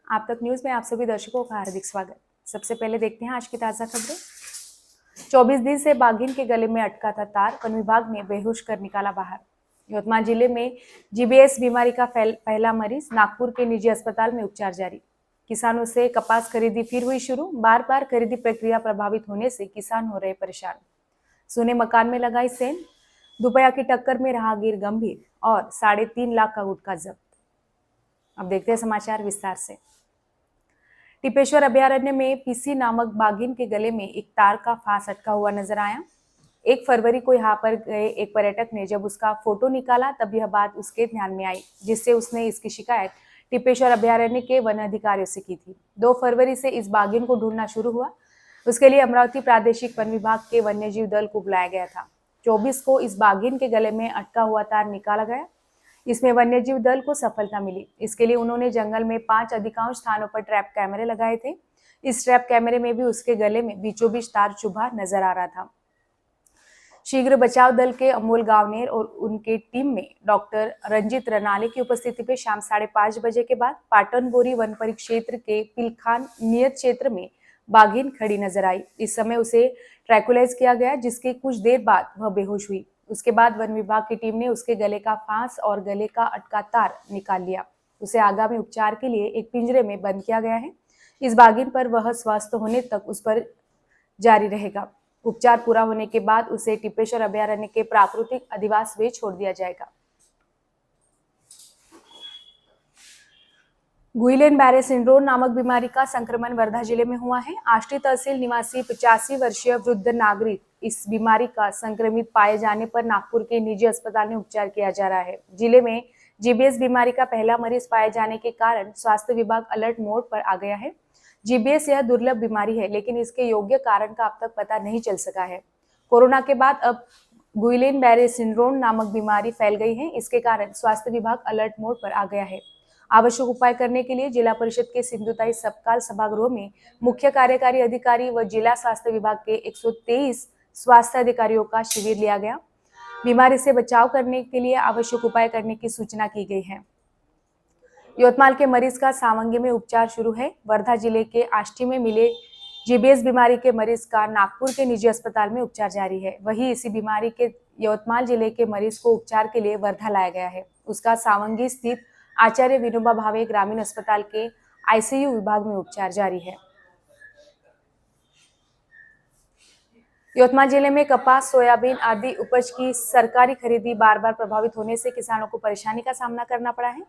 आप तक न्यूज में आप सभी दर्शकों का हार्दिक स्वागत। सबसे पहले देखते हैं आज की ताजा खबरें। 24 दिन से बाघिन के गले में अटका था तार, वन विभाग ने बेहोश कर निकाला बाहर। यवतमाल जिले में जीबीएस बीमारी का पहला मरीज, नागपुर के निजी अस्पताल में उपचार जारी। किसानों से कपास खरीदी फिर हुई शुरू, बार बार खरीदी प्रक्रिया प्रभावित होने से किसान हो रहे परेशान। सोने मकान में लगाई सेंध, दोपहिया की टक्कर में राहगीर गंभीर और 3.5 लाख का गुटखा जब्त। अब देखते हैं समाचार विस्तार से। टिपेश्वर अभयारण्य में पीसी नामक बाघिन के गले में एक तार का फांस अटका हुआ नजर आया। 1 फरवरी को यहाँ पर गए एक पर्यटक ने जब उसका फोटो निकाला तब यह बात उसके ध्यान में आई, जिससे उसने इसकी शिकायत टिपेश्वर अभयारण्य के वन अधिकारियों से की थी। 2 फरवरी से इस बाघिन को ढूंढना शुरू हुआ। उसके लिए अमरावती प्रादेशिक वन विभाग के वन्यजीव दल को बुलाया गया था। 24 को इस बाघिन के गले में अटका हुआ तार निकाला गया। इसमें वन्यजीव दल को सफलता मिली। इसके लिए उन्होंने जंगल में 5 अधिकांश स्थानों पर ट्रैप कैमरे लगाए थे। इस ट्रैप कैमरे में भी उसके गले में बीचों बीच तार चुभा नजर आ रहा था। शीघ्र बचाव दल के अमोल गावनेर और उनके टीम में डॉक्टर रंजित रनाले की उपस्थिति में शाम 5:30 बजे के बाद पाटन बोरी वन परिक्षेत्र के पिलखान नियत क्षेत्र में बाघिन खड़ी नजर आई। इस समय उसे ट्रैकुलाइज किया गया, जिसके कुछ देर बाद वह बेहोश हुई। उसके बाद वन विभाग की टीम ने उसके गले का फांस और गले का अटका तार निकाल लिया। उसे आगामी उपचार के लिए एक पिंजरे में बंद किया गया है। इस बाघिन पर वह स्वस्थ होने तक उस पर जारी रहेगा। उपचार पूरा होने के बाद उसे टिपेश्वर अभयारण्य के प्राकृतिक अधिवास में छोड़ दिया जाएगा। गुइलेन-बैरे सिंड्रोम नामक बीमारी का संक्रमण वर्धा जिले में हुआ है। आष्टी तहसील निवासी 85 वर्षीय वृद्ध नागरिक इस बीमारी का संक्रमित पाए जाने पर नागपुर के निजी अस्पताल में उपचार किया जा रहा है। जिले में जीबीएस बीमारी का पहला मरीज पाए जाने के कारण स्वास्थ्य विभाग अलर्ट मोड पर आ गया है। जीबीएस यह दुर्लभ बीमारी है, लेकिन इसके योग्य कारण का अब तक पता नहीं चल सका है। कोरोना के बाद अब गुइलेन-बैरे सिंड्रोम नामक बीमारी फैल गई है। इसके कारण स्वास्थ्य विभाग अलर्ट मोड पर आ गया है। आवश्यक उपाय करने के लिए जिला परिषद के सिंधुताई सबकाल सभागृह में मुख्य कार्यकारी अधिकारी व जिला स्वास्थ्य विभाग के 123 स्वास्थ्य अधिकारियों का शिविर लिया गया। बीमारी से बचाव करने के लिए आवश्यक उपाय करने की सूचना की गई है। यवतमाल के मरीज का सावंगी में उपचार शुरू है। वर्धा जिले के आष्टी में मिले जीबीएस बीमारी के मरीज का नागपुर के निजी अस्पताल में उपचार जारी है। वहीं इसी बीमारी के यवतमाल जिले के मरीज को उपचार के लिए वर्धा लाया गया है। उसका सावंगी स्थित आचार्य विनोबा भावे ग्रामीण अस्पताल के आईसीयू विभाग में उपचार जारी है। यवतमाल जिले में कपास, सोयाबीन आदि उपज की सरकारी खरीदी बार बार प्रभावित होने से किसानों को परेशानी का सामना करना पड़ा है।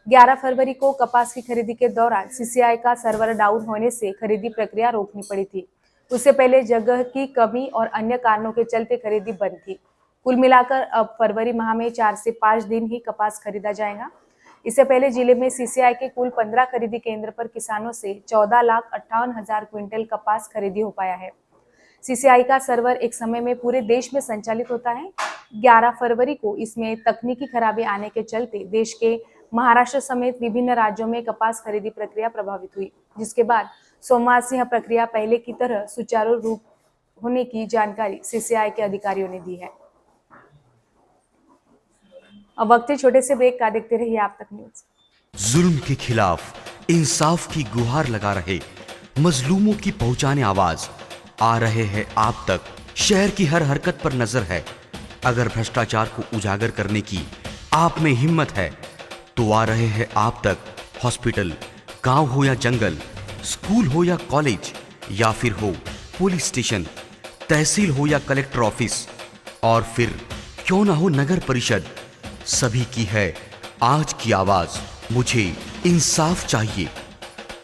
11 फरवरी को कपास की खरीदी के दौरान सीसीआई का सर्वर डाउन होने से खरीदी प्रक्रिया रोकनी पड़ी थी। उससे पहले जगह की कमी और अन्य कारणों के चलते खरीदी बंद थी। कुल मिलाकर अब फरवरी माह में 4 से 5 दिन ही कपास खरीदा जाएगा। इससे पहले जिले में सीसीआई के कुल 15 खरीदी केंद्र पर किसानों से 14,58,000 क्विंटल कपास खरीदी हो पाया है। सीसीआई का सर्वर एक समय में पूरे देश में संचालित होता है। 11 फरवरी को इसमें तकनीकी खराबी आने के चलते देश के महाराष्ट्र समेत विभिन्न राज्यों में कपास खरीदी प्रक्रिया प्रभावित हुई, जिसके बाद सोमवार से यह प्रक्रिया पहले की तरह सुचारू रूप होने की जानकारी सीसीआई के अधिकारियों ने दी है। अब वक्त है छोटे से ब्रेक का, देखते रहिए आप तक न्यूज। जुल्म के खिलाफ इंसाफ की गुहार लगा रहे मजलूमों की पहुंचाने आवाज आ रहे हैं आप तक। शहर की हर हरकत पर नजर है। अगर भ्रष्टाचार को उजागर करने की आप में हिम्मत है तो आ रहे हैं आप तक। हॉस्पिटल, गांव हो या जंगल, स्कूल हो या कॉलेज, या फिर हो पुलिस स्टेशन, तहसील हो या कलेक्टर ऑफिस, और फिर क्यों ना हो नगर परिषद, सभी की है आज की आवाज। मुझे इंसाफ चाहिए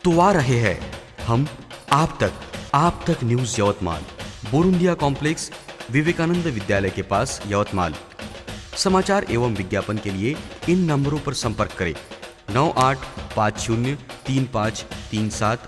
तो आ रहे हैं हम आप तक न्यूज यवतमाल, बोरुंडिया कॉम्प्लेक्स, विवेकानंद विद्यालय के पास यवतमाल। समाचार एवं विज्ञापन के लिए इन नंबरों पर संपर्क करें। 9850353756।